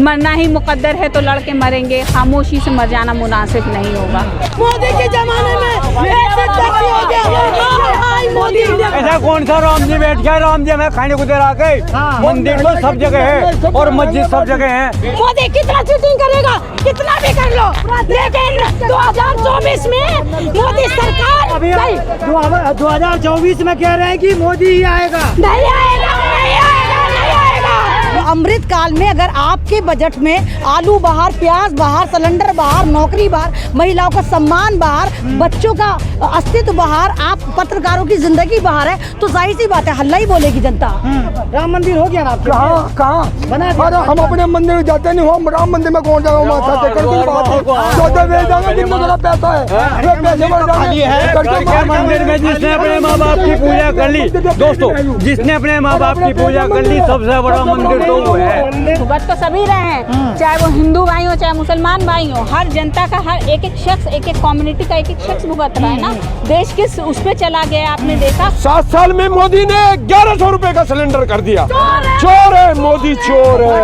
मरना ही मुकद्दर है तो लड़के मरेंगे, खामोशी से मर जाना मुनासिब नहीं होगा। मोदी के जमाने में ऐसे टैक्सी हो गया, मोदी ऐसा कौन सा राम जी बैठ गया, राम जी हमें खाने को दे रहा के, मंदिर तो सब जगह है और मस्जिद सब जगह है। मोदी कितना चीटिंग करेगा, कितना भी कर लो, लेकिन 2024 में मोदी सरकार अभी 2024 में कह रहे हैं कि मोदी ही आएगा। नहीं आएगा, नहीं आएगा, नहीं आएगा। अमृत काल में अगर आपके बजट में आलू बाहर, प्याज बाहर, सिलेंडर बाहर, नौकरी बाहर, महिलाओं का सम्मान बाहर, बच्चों का अस्तित्व बाहर, आप पत्रकारों की जिंदगी बाहर है, तो जाहिर सी बात है हल्ला ही बोलेगी जनता। राम मंदिर हो गया ना आपके? कहाँ बना अरे हम अपने मंदिर में जाते नहीं, हम राम मंदिर में कौन जाएगा, माथा टेककर की बात है। पैसा है मंदिर में, जिसने अपने माँ बाप की पूजा कर ली, दोस्तों जिसने अपने माँ बाप की पूजा कर ली, सबसे बड़ा मंदिर तो वो है। भुगत तो सभी रहे हैं, चाहे वो हिंदू भाई हो चाहे मुसलमान भाई हो, हर जनता का, हर एक एक शख्स, एक एक कम्युनिटी का एक एक शख्स भुगत रहा है ना। देश किस उस पे चला गया आपने देखा। 7 साल में मोदी ने 1100 रुपए का सिलेंडर कर दिया। चोर है मोदी, चोर है,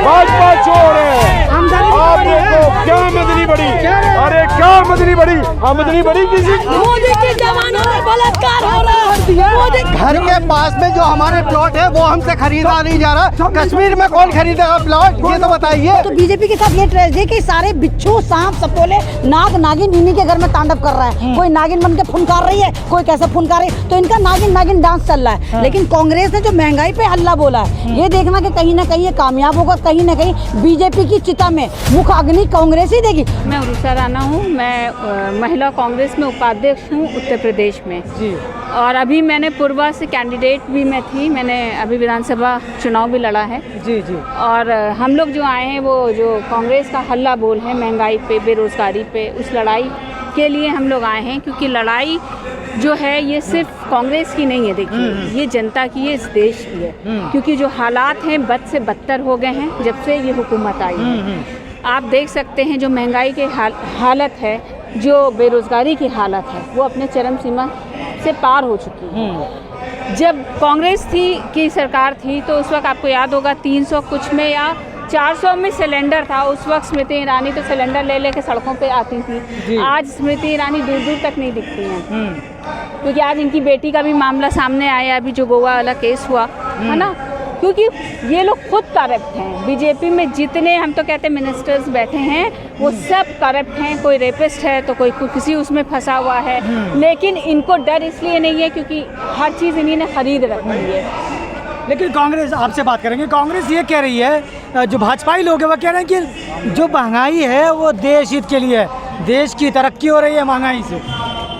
भाजपा चोर है। आप देखो क्या आमदनी बढ़ी, अरे क्या आमदनी बढ़ी, आमदनी बढ़ी किसी मोदी के जमाने में बलात्कार हो रहा है। मोदी घर के पास में जो हमारे प्लॉट है वो हमसे खरीदा नहीं जा रहा। कश्मीर में कौन खरीदेगा प्लॉट, ये तो बताइए। तो बीजेपी के साथ ये ट्रेजेडी कि सारे बिच्छू, सांप, सपोले, नाग नागिन इन्हीं के घर में तांडव कर रहा है। कोई नागिन बन के फुनकार रही है, कोई कैसे फुनकार रही है, तो इनका नागिन नागिन डांस चल रहा है। लेकिन कांग्रेस ने जो महंगाई पे हल्ला बोला है, ये देखना कि कहीं ना कहीं ये कामयाब होगा, कहीं ना कहीं बीजेपी की चिता में मुख अग्नि कांग्रेस ही देगी। मैं उषा राणा हूँ, मैं महिला कांग्रेस में उपाध्यक्ष हूँ उत्तर प्रदेश में जी। और अभी मैंने पूर्वा से कैंडिडेट भी मैं थी, मैंने अभी विधानसभा चुनाव भी लड़ा है जी जी। और हम लोग जो आए हैं वो जो कांग्रेस का हल्ला बोल है महंगाई पे, बेरोजगारी पे, उस लड़ाई के लिए हम लोग आए हैं। क्योंकि लड़ाई जो है ये सिर्फ कांग्रेस की नहीं है, देखिए ये जनता की है, इस देश की है। क्योंकि जो हालात हैं बद से बदतर हो गए हैं जब से ये हुकूमत आई है। आप देख सकते हैं जो महंगाई की हालत है, जो बेरोजगारी की हालत है, वो अपने चरम सीमा से पार हो चुकी है। जब कांग्रेस की सरकार थी तो उस वक्त आपको याद होगा 300 कुछ में या 400 में सिलेंडर था। उस वक्त स्मृति ईरानी तो सिलेंडर ले लेके सड़कों पे आती थी। आज स्मृति ईरानी दूर दूर तक नहीं दिखती हैं। क्योंकि आज इनकी बेटी का भी मामला सामने आया, अभी जो गोवा वाला केस हुआ है ना। क्योंकि ये लोग खुद करप्ट हैं। बीजेपी में जितने हम तो कहते हैं मिनिस्टर्स बैठे हैं वो सब करप्ट हैं। कोई रेपिस्ट है तो कोई किसी उसमें फंसा हुआ है। लेकिन इनको डर इसलिए नहीं है क्योंकि हर चीज़ इन्हीं ने खरीद रखी है। लेकिन कांग्रेस, आपसे बात करेंगे, कांग्रेस ये कह रही है, जो भाजपाई लोग हैं वो कह रहे हैं कि जो महंगाई है वो देश हित के लिए है, देश की तरक्की हो रही है महंगाई से।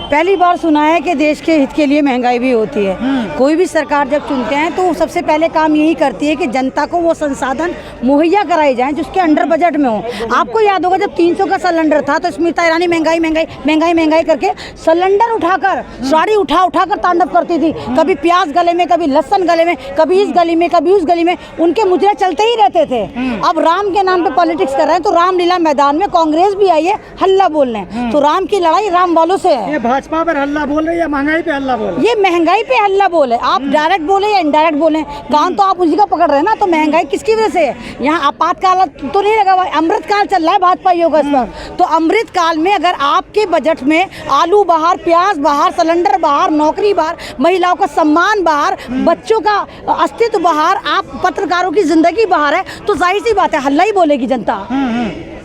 पहली बार सुना है कि देश के हित के लिए महंगाई भी होती है। कोई भी सरकार जब चुनते हैं तो सबसे पहले काम यही करती है कि जनता को वो संसाधन मुहैया कराए जाएं जो उसके अंडर बजट में हो। आपको याद होगा जब 300 का सिलेंडर था तो स्मृति ईरानी महंगाई महंगाई महंगाई महंगाई करके सिलेंडर उठाकर, साड़ी उठा उठा कर तांडव करती थी। कभी प्याज गले में, कभी लहसुन गले में, कभी इस गली में, कभी उस गली में, उनके मुजरे चलते ही रहते थे। अब राम के नाम पे पॉलिटिक्स कर रहे हैं तो रामलीला मैदान में कांग्रेस भी आई है हल्ला बोलने। तो राम की लड़ाई राम वालों से है। भाजपा पर हल्ला बोल रही है या महंगाई पे हल्ला बोल रही है? ये महंगाई पे हल्ला बोले, आप डायरेक्ट बोले या इनडायरेक्ट बोले, कान तो आप उसी का पकड़ रहे हैं ना। तो महंगाई किसकी वजह से है? यहाँ आपातकाल तो नहीं लगा हुआ, अमृत काल चल रहा है भाजपाइयों का इस वक्त। तो अमृत काल में अगर आपके बजट में आलू बाहर, प्याज बाहर, सिलेंडर बाहर, नौकरी बाहर, महिलाओं का सम्मान बाहर, बच्चों का अस्तित्व बाहर, आप पत्रकारों की जिंदगी बाहर है, तो जाहिर सी बात है हल्ला ही बोलेगी जनता।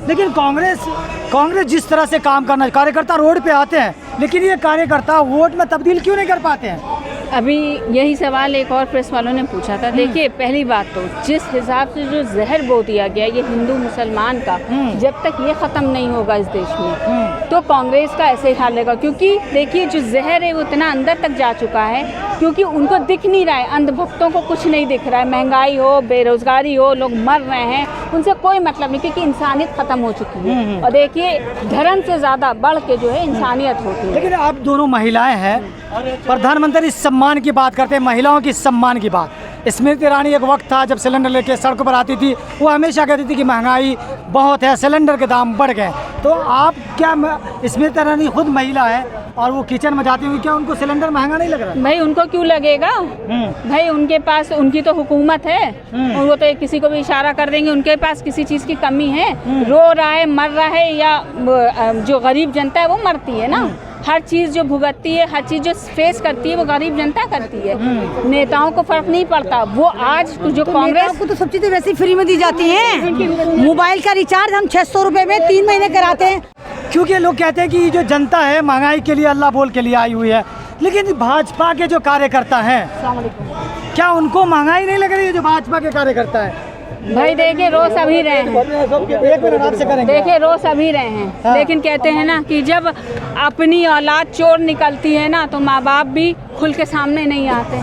लेकिन कांग्रेस जिस तरह से काम करना, कार्यकर्ता रोड पे आते हैं, लेकिन ये कार्यकर्ता वोट में तब्दील क्यों नहीं कर पाते हैं? अभी यही सवाल एक और प्रेस वालों ने पूछा था। देखिए पहली बात तो जिस हिसाब से जो जहर बो दिया गया ये हिंदू मुसलमान का, जब तक ये ख़त्म नहीं होगा इस देश में तो कांग्रेस का ऐसे ही हाल रहेगा। क्योंकि देखिए जो जहर है वो इतना अंदर तक जा चुका है क्योंकि उनको दिख नहीं रहा है, अंधभक्तों को कुछ नहीं दिख रहा है। महंगाई हो, बेरोजगारी हो, लोग मर रहे हैं, उनसे कोई मतलब नहीं क्योंकि इंसानियत ख़त्म हो चुकी है। और देखिए धर्म से ज़्यादा बढ़ के जो है इंसानियत होती है। लेकिन आप दोनों महिलाएं हैं, प्रधानमंत्री सम्मान की बात करते हैं, महिलाओं की सम्मान की बात, स्मृति ईरानी एक वक्त था जब सिलेंडर लेके सड़कों पर आती थी, वो हमेशा कहती थी कि महंगाई बहुत है, सिलेंडर के दाम बढ़ गए। तो आप क्या, स्मृति ईरानी खुद महिला है और वो किचन में जाती हुई, क्या उनको सिलेंडर महंगा नहीं लग रहा? भाई उनको क्यों लगेगा? भाई उनके पास, उनकी तो हुकूमत है, वो तो किसी को भी इशारा कर देंगे। उनके पास किसी चीज़ की कमी है? रो रहा है, मर रहा है, या जो गरीब जनता है वो मरती है ना। हर चीज़ जो भुगतती है, हर चीज़ जो फेस करती है वो गरीब जनता करती है। नेताओं को फर्क नहीं पड़ता। वो आज जो कांग्रेस को तो सब चीज़ें वैसे ही फ्री में दी जाती हैं। मोबाइल का रिचार्ज हम 600 रुपये में 3 महीने कराते हैं। क्योंकि लोग कहते हैं कि जो जनता है महंगाई के लिए अल्लाह बोल के लिए आई हुई है, लेकिन भाजपा के जो कार्यकर्ता हैं, क्या उनको महंगाई नहीं लग रही है जो भाजपा के कार्यकर्ता है? भाई देखिए रो सभी रहे हैं, एक मिनट आपसे करेंगे। देखिए रो सभी रहे हैं, हाँ। लेकिन कहते हैं ना कि जब अपनी औलाद चोर निकलती है ना, तो माँ बाप भी खुल के सामने नहीं आते,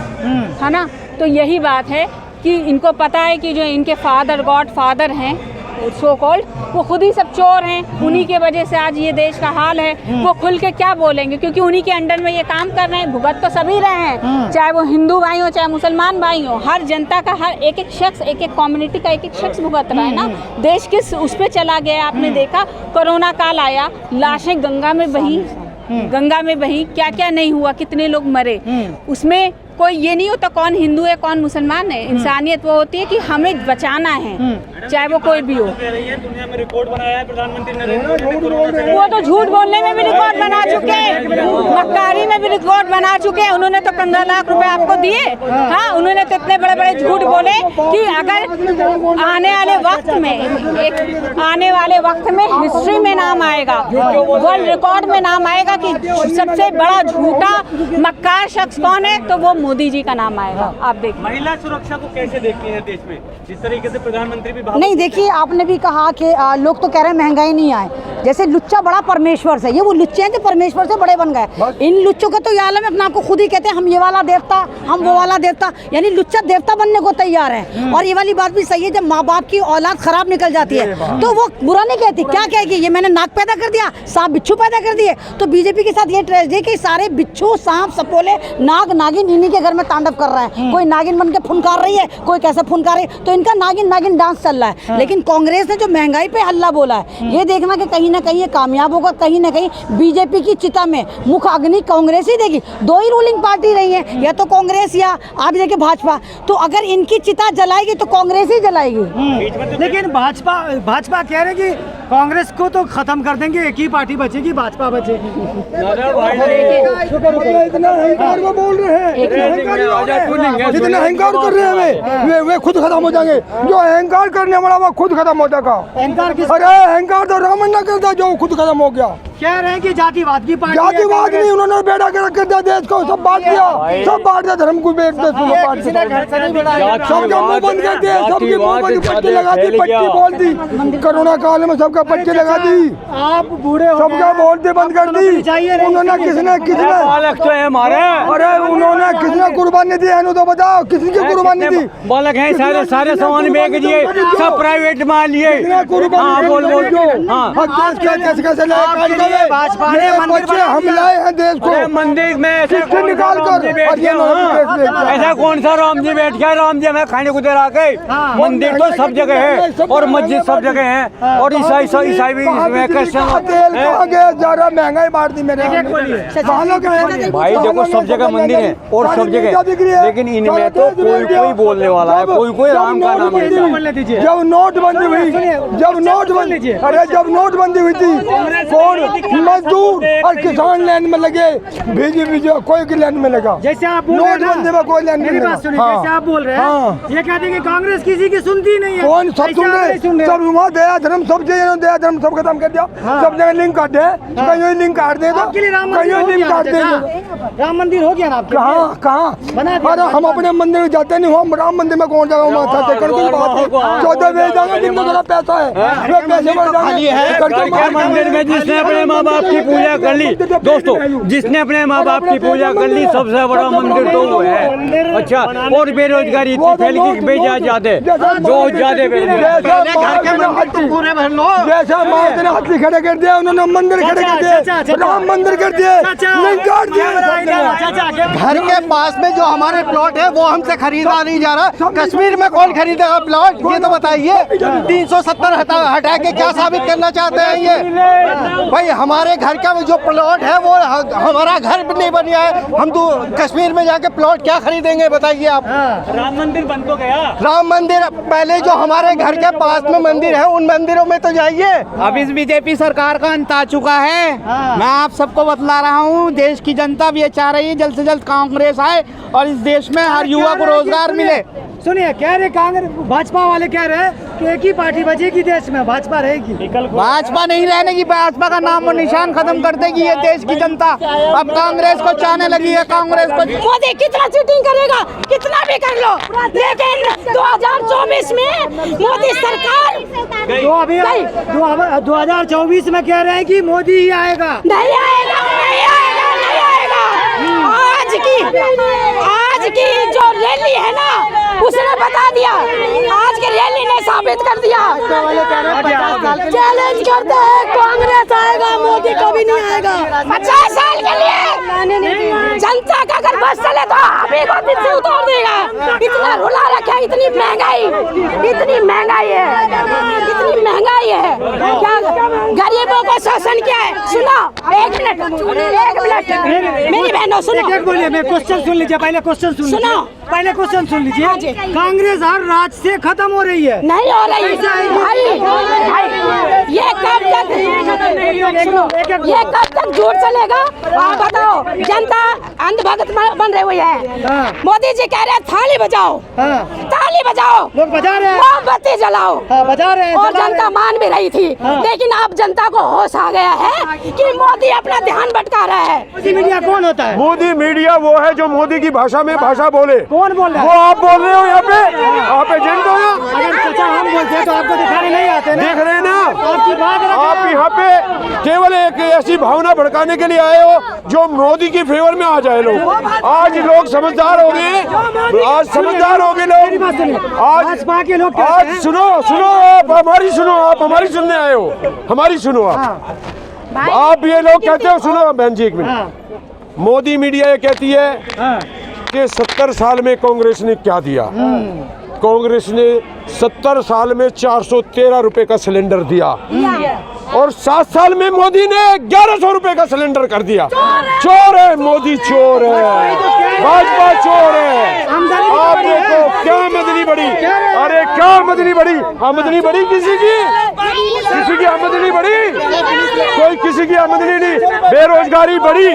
है ना। तो यही बात है कि इनको पता है कि जो इनके फादर, गॉड फादर हैं सो कॉल्ड, वो खुद ही सब चोर हैं। उन्हीं के वजह से आज ये देश का हाल है। वो खुल के क्या बोलेंगे, क्योंकि उन्हीं के अंडर में ये काम कर रहे हैं। भुगत तो सभी रहे हैं, चाहे वो हिंदू भाई हो, चाहे मुसलमान भाई हो। हर जनता का, हर एक एक शख्स, एक एक कम्युनिटी का एक एक शख्स भुगत रहा है ना। देश किस उस पर चला गया, आपने देखा कोरोना काल आया, लाशें गंगा में बही, गंगा में बही, क्या क्या नहीं हुआ, कितने लोग मरे। उसमें कोई ये नहीं होता कौन हिंदू है कौन मुसलमान है। इंसानियत वो होती है कि हमें बचाना है, चाहे वो कोई भी हो। दुनिया में रिकॉर्ड बनाया है प्रधानमंत्री नरेंद्र मोदी। वो तो झूठ बोलने में भी रिकॉर्ड बना चुके हैं, मक्कारी में भी रिकॉर्ड बना चुके हैं। उन्होंने तो 15 लाख रुपए आपको दिए। हाँ, उन्होंने तो इतने बड़े बड़े झूठ बोले कि अगर आने वाले वक्त में हिस्ट्री में नाम आएगा, वर्ल्ड रिकॉर्ड में नाम आएगा कि सबसे बड़ा झूठा मक्कार शख्स कौन है, तो वो मोदी जी का नाम आएगा। आप देखिए। महिला सुरक्षा को कैसे देखती है देश में, जिस तरीके से प्रधानमंत्री भी नहीं, देखिए आपने भी कहा कि लोग तो कह रहे हैं महंगाई नहीं आए। जैसे लुच्चा बड़ा परमेश्वर से, ये वो लुच्चे हैं जो परमेश्वर से बड़े बन गए। इन लुच्चों का तो ये आलम है, अपने आप को खुद ही कहते हैं हम ये वाला देवता, हम वो वाला देवता, यानी लुच्चा देवता बनने को तैयार है। और ये वाली बात भी सही है, जब माँ बाप की औलाद खराब निकल जाती है तो वो बुरा नहीं कहती, क्या कहेगी, ये मैंने नाग पैदा कर दिया, सांप बिच्छू पैदा कर दिए। तो बीजेपी के साथ ये ट्रेजेडी है कि सारे बिच्छू, सांप, सपोले, नाग, नागिन इन्हीं के घर में तांडव कर रहे हैं। कोई नागिन बन के फुनकार रही है, कोई कैसे फुनकार रही है, तो इनका नागिन नागिन डांस चल रहा है। लेकिन कांग्रेस ने जो महंगाई पे हल्ला बोला है, ये देखना कि कहीं ना कहीं ये कामयाब होगा, कहीं ना कहीं बीजेपी की चिता में मुख अग्नि कांग्रेस ही देगी। दो ही रूलिंग पार्टी रही है, या तो कांग्रेस या आप देखिए भाजपा। तो अगर इनकी चिता जलाएगी तो कांग्रेस ही जलाएगी। लेकिन भाजपा कह रहे कि कांग्रेस को तो खत्म कर देंगे, एक ही पार्टी बचेगी, भाजपा बचेगी। इतना अहंकार में बोल रहे हैं, जितना अहंकार कर रहे हैं वे खुद खत्म हो जाएंगे। जो अहंकार करने वाला वो खुद खत्म हो जाएगा। अरे अहंकार तो रावण ने कर दिया, जो खुद खत्म हो गया। कह रहे हैं कि जातिवाद की पार्टी, जातिवाद नहीं, उन्होंने बेड़ा कर रख दिया देश को, सब बांट दिया, सब बांट दिया, धर्म को बेच दिया, सबका मुंह बंद कर दिया, सबकी मुंह पर पट्टी लगा दी, पट्टी बोल दी। कोरोना काल में सबका पट्टी लगा दी, आप बूढ़े हो, सबका बोलते बंद कर दी। उन्होंने किसने अरे उन्होंने किसने कुर्बानी दी है, तो बताओ किसने की कुर्बानी दी? बालक है, सारे सामान बेच दिए, सब प्राइवेट मान लिए। भाजपा ने हम लाए हैं देश को मंदिर में ऐसे निकाल कर, ऐसा कौन सा राम जी बैठ गया, राम जी में खाने को दे रहा के। मंदिर तो सब जगह है और मस्जिद सब जगह है, और ईसाई भी ज्यादा महंगाई बांट दी मेरे भाई। देखो सब जगह मंदिर है और सब जगह, लेकिन इनमें तो कोई बोलने वाला है, कोई राम का नाम नहीं। जब नोटबंदी हुई, जब नोटबंदी हुई थी, कौन मजदूर और किसान लाइन में लगे, बीजेपी कोई लाइन में लगा। जैसे आप बोल रहे हैं में कोई लाइन मेरी बात सुनिए, जैसे आप बोल रहे हैं, ये कहते हैं कि कांग्रेस किसी की सुनती नहीं है। कौन सब सुन रहे, सब वहाँ दया धर्म सब जगह दया धर्म सब खत्म कर दिया, सब जगह लिंक काट दे, कहीं लिंक काट दे, राम मंदिर हो गया ना आपके? कहाँ अरे हम अपने मंदिर में जाते नहीं, हम राम मंदिर में कौन जाएगा? 14 जिनका पैसा है मंदिर में, जिसने अपने माँ बाप की पूजा कर ली, दोस्तों जिसने अपने माँ बाप की पूजा कर ली, सबसे बड़ा मंदिर तो वो है। अच्छा, और बेरोजगारी इतनी फैल गई, बेजा ज्यादा जो ज्यादा जैसा हाथी खड़े कर दिया उन्होंने मंदिर खड़े कर दिए, राम मंदिर कर दिए, नहीं काट दिए। घर के पास में जो हमारे प्लॉट है वो हमसे खरीदा नहीं जा रहा। कश्मीर में कौन खरीदेगा प्लॉट, ये तो बताइए। 370 हटा के क्या साबित करना चाहते हैं ये? भाई हमारे घर का जो प्लॉट है वो हमारा घर भी नहीं बना है, हम तो कश्मीर में जाके प्लॉट क्या खरीदेंगे बताइए आप। राम मंदिर बन तो गया। राम मंदिर पहले जो हमारे घर के पास में मंदिर है उन मंदिरों में तो जाइए। अब इस बीजेपी सरकार का अंत आ चुका है। मैं आप सबको बतला रहा हूँ, देश की जनता भी ये चाह रही है जल्द से जल्द कांग्रेस आए और इस देश में हर युवा को रोजगार मिले। सुनिए, कह रहे कांग्रेस भाजपा वाले कह रहे हैं कि एक ही पार्टी बचेगी देश में, भाजपा रहेगी। भाजपा नहीं रहने की, भाजपा का नाम और निशान खत्म कर देगी ये देश की जनता। अब कांग्रेस को चाहने लगी है, कांग्रेस को। मोदी कितना चीटिंग करेगा, कितना भी कर लो, लेकिन 2024 में मोदी सरकार 2024 में कह रहे हैं कि मोदी ही आएगा। नहीं आएगा, नहीं आएगा, नहीं आएगा। आज की जो रैली है ना, उसने बता दिया, आज की रैली ने साबित कर दिया। चैलेंज करते हैं, कांग्रेस आएगा, मोदी कभी नहीं आएगा। 50 साल के लिए जनता का अगर बस चले तो अभी को दिल से उतार देगा। इतना रुला रखा है, इतनी महंगाई है, इतनी महंगाई है। क्या गरीबों को शोषण किया है? सुनो, एक मिनट मेरी बहनों सुनो। एक बोलिए, मैं क्वेश्चन सुन लीजिए, पहले क्वेश्चन सुन लीजिए। पहले क्वेश्चन सुन लीजिए। कांग्रेस हर राज्य से खत्म हो रही है। नहीं हो रही भाई, ये कब तक झूठ चलेगा? आप बताओ, जनता अंधभक्त बन रही हुई है। मोदी जी कह रहे हैं थाली बजाओ, ताली बजाओ, लोग बजा रहे हैं, मोमबत्ती जलाओ, बजा रहे हैं, और जनता मान भी रही थी। लेकिन अब जनता को होश आ गया है कि मोदी अपना ध्यान भटका रहा है। मोदी मीडिया कौन होता है? मोदी मीडिया वो है जो मोदी की भाषा में भाषा बोले। कौन बोल रहा है? वो आप बोल रहे हो यहाँ पे, आप एजेंट हो यहाँ। अगर चाचा हम बोलते हैं तो आपको दिखाने नहीं आते ना? देख रहे हैं ना, आपकी बात आप यहाँ पे केवल एक ऐसी भावना भड़काने के लिए आए हो जो मोदी की फेवर में आ जाए लोग। आज लोग समझदार हो गए, आज समझदार हो गए लोग। आज के लोग आज सुनो आप हमारी सुनो, आप हमारी सुनने आए हो, हमारी सुनो आप ये लोग कहते हो। सुनो बहन जी एक मिनट। मोदी मीडिया ये कहती है कि 70 साल में कांग्रेस ने क्या दिया। कांग्रेस ने 70 साल में 413 रुपए का सिलेंडर दिया और 7 साल में मोदी ने 1100 रुपए का सिलेंडर कर दिया। चोर है मोदी, चोर है, भाजपा चोर है। आप देखो क्या आमदनी बढ़ी, अरे क्या आमदनी बढ़ी, आमदनी बढ़ी किसी की आमदनी बढ़ी, कोई किसी की आमदनी नहीं। बेरोजगारी बढ़ी,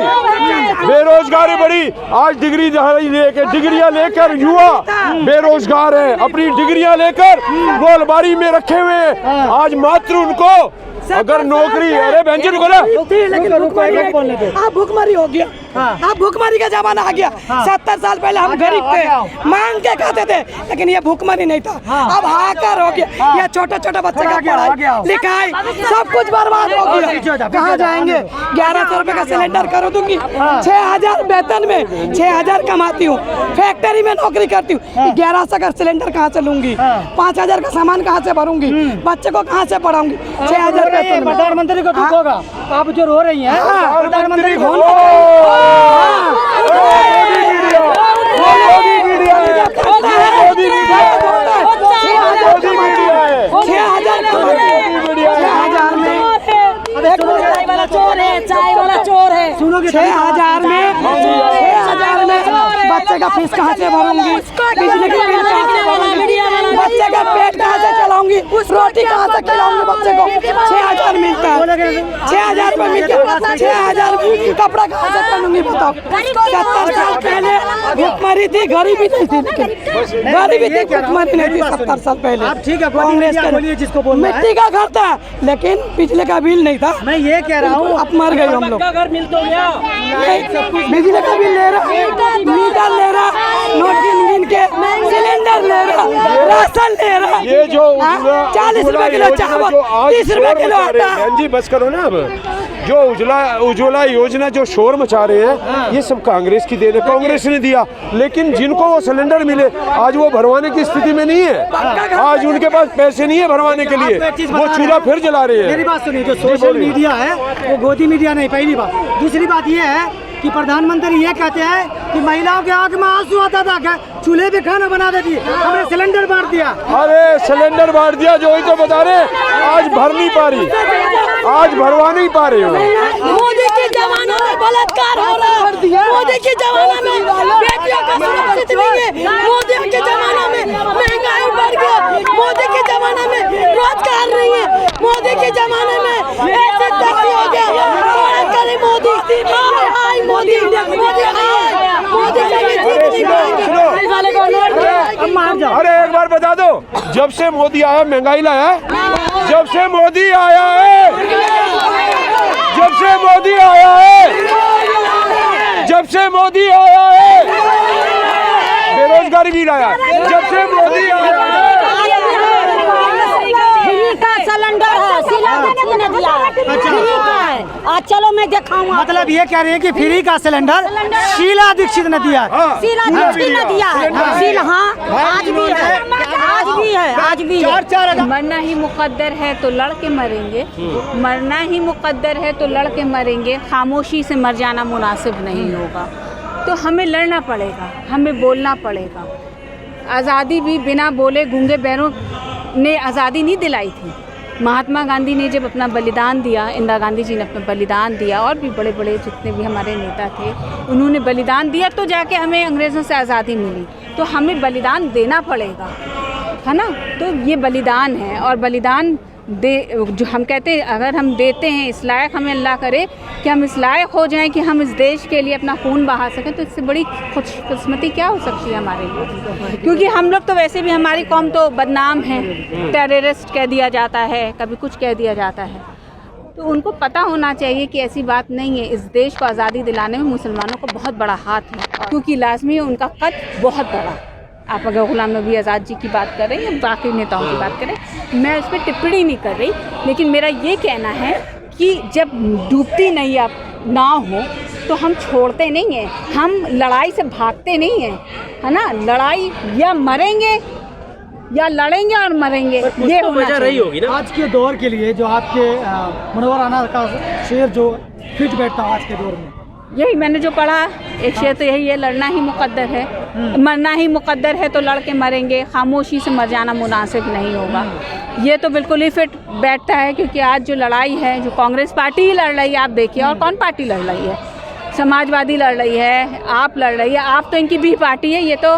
बेरोजगारी बढ़ी। आज डिग्रियां लेकर युवा बेरोजगार है, अपनी डिग्रियां लेकर वो अलमारी में रखे हुए हैं। आज मात्र उनको अगर नौकरी, अरे बेंचन बोला, आप भूखमरी हो गया, आप भूखमरी का जमाना आ गया। 70 साल पहले हम गरीब थे, मांग के खाते थे, लेकिन ये भूखमरी नहीं था। अब हाकर हो गया, ये छोटा छोटा बच्चे का पढ़ाई लिखाई सब कुछ बर्बाद हो गया। कहाँ जाएंगे? 1100 रुपए का सिलेंडर कर दूंगी, 6000 वेतन में 6000 कमाती हूँ, फैक्ट्री में नौकरी करती हूँ। 1100 का सिलेंडर कहाँ से लूंगी? 5000 का सामान कहाँ से भरूंगी? बच्चे को कहाँ से पढ़ाऊंगी? 6000 प्रधानमंत्री को दुख होगा। आप जो रो रही हैं, प्रधानमंत्री को चाय वाला चोर है। 6000 में बच्चे का फीस कहाँ से भरूंगी? बिजली की बिल कहाँ से भरूंगी? बच्चे का पेट कहाँ से चलाऊंगी? रोटी कहाँ से खिलाऊंगी बच्चे को? 6000 मिलता है, 6000 में मिलता है, 6000 कपड़ा कहाँ से पहनूंगी बताओ? 70 साल पहले भूखमरी थी, गरीबी नहीं थी, लेकिन गरीबी थी, भूखमरी नहीं थी 70 साल पहले। ठीक है, कांग्रेस बोलिए जिसको बोलना है। मिट्टी का घर था, लेकिन बिजली का बिल नहीं था। मैं ये कह रहा हूँ, अब मर गए हम लोग। बिजली का बिल ले रहा, मीटर ले रहा, नोट गिन के सिलेंडर ले रहा, राशन ले रहा। ये जो 40 रुपए किलो चावल, 30 रुपए किलो आटा। जी बस करो ना अब। जो उज्ज्वला योजना जो शोर मचा रहे हैं, ये सब कांग्रेस की देन है, कांग्रेस ने दिया। लेकिन जिनको वो सिलेंडर मिले आज वो भरवाने की स्थिति में नहीं है, आज उनके पास पैसे नहीं है भरवाने के लिए, वो चूल्हा फिर जला रहे हैं। मेरी बात सुनिए, जो सोशल मीडिया है वो गोदी मीडिया नहीं, पहली बात। दूसरी बात ये है कि प्रधानमंत्री ये कहते हैं कि महिलाओं के आंख में आंसू आता था, क्या चूल्हे पे खाना बना देती, हमने सिलेंडर बांट दिया। अरे सिलेंडर बांट दिया, जो ही तो बता रहे, आज भर नहीं पा रही, आज भरवा नहीं पा रही हो। मोदी के जमाने में बलात्कार हो रहा है, मोदी के जमाने में बेटियों का सुरक्षित नहीं है, मोदी के जमाने में महंगाई बढ़ गई, मोदी के जमाने में रोजगार नहीं है, मोदी के जमाने में ऐसे तक हो गया। करे मोदी, हाय मोदी, मोदी अरे एक बार बता दो, जब से मोदी आया महंगाई लाया है, जब से मोदी आया है, जब से मोदी आया है, जब से मोदी आया है, बेरोजगारी भी लाया, जब से मोदी आया है। सिलेंडर है, सिलेंडर ने दिया है, फ्री का है। आज चलो मैं दिखाऊंगा। मतलब ये कह रहे हैं कि फ्री का सिलेंडर शीला दीक्षित ने दिया है। शीला दीक्षित ने दिया है, आज भी है, आज भी है, आज भी है। मरना ही मुकद्दर है तो लड़ के मरेंगे, मरना ही मुकद्दर है तो लड़ के मरेंगे, खामोशी से मर जाना मुनासिब नहीं होगा। तो हमें लड़ना पड़ेगा, हमें बोलना पड़ेगा। आज़ादी भी बिना बोले गूंगे बैरों ने आज़ादी नहीं दिलाई थी। महात्मा गांधी ने जब अपना बलिदान दिया, इंदिरा गांधी जी ने अपना बलिदान दिया, और भी बड़े बड़े जितने भी हमारे नेता थे उन्होंने बलिदान दिया, तो जाके हमें अंग्रेज़ों से आज़ादी मिली। तो हमें बलिदान देना पड़ेगा, है ना। तो ये बलिदान है, और बलिदान जो हम कहते हैं अगर हम देते हैं, इस लायक हमें अल्लाह करे कि हम इस लायक हो जाएं कि हम इस देश के लिए अपना खून बहा सकें, तो इससे बड़ी खुशकिस्मती क्या हो सकती है हमारे लिए। क्योंकि हम लोग तो वैसे भी, हमारी कौम तो बदनाम है, टेररिस्ट कह दिया जाता है, कभी कुछ कह दिया जाता है। तो उनको पता होना चाहिए कि ऐसी बात नहीं है। इस देश को आज़ादी दिलाने में मुसलमानों को बहुत बड़ा हाथ है, क्योंकि लाजमी है उनका कद बहुत बड़ा। आप अगर गुलाम नबी आज़ाद जी की बात कर रहे हैं या बाकी नेताओं की बात करें, मैं उस पर टिप्पणी नहीं कर रही, लेकिन मेरा ये कहना है कि जब डूबती नैया नाव हो तो हम छोड़ते नहीं हैं, हम लड़ाई से भागते नहीं हैं, है ना। लड़ाई या मरेंगे या लड़ेंगे और मरेंगे, ये होना चाहिए। आज के दौर के लिए जो आपके मुनव्वर राना का शेर जो फिट बैठता है आज के दौर में, यही मैंने जो पढ़ा, एक शेर तो यही है, लड़ना ही मुकद्दर है, मरना ही मुकद्दर है तो लड़ के मरेंगे, खामोशी से मर जाना मुनासिब नहीं होगा। ये तो बिल्कुल ही फिट बैठता है, क्योंकि आज जो लड़ाई है, जो कांग्रेस पार्टी ही लड़ रही है, आप देखिए, और कौन पार्टी लड़ रही है, समाजवादी लड़ रही है, आप लड़ रही है, आप तो इनकी भी पार्टी है। ये तो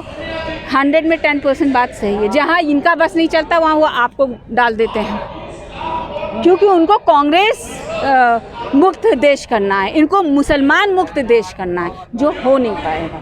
100 में 10% बात सही है। जहाँ इनका बस नहीं चलता वहाँ वो आपको डाल देते हैं, क्योंकि उनको कांग्रेस मुक्त देश करना है, इनको मुसलमान मुक्त देश करना है, जो हो नहीं पाएगा।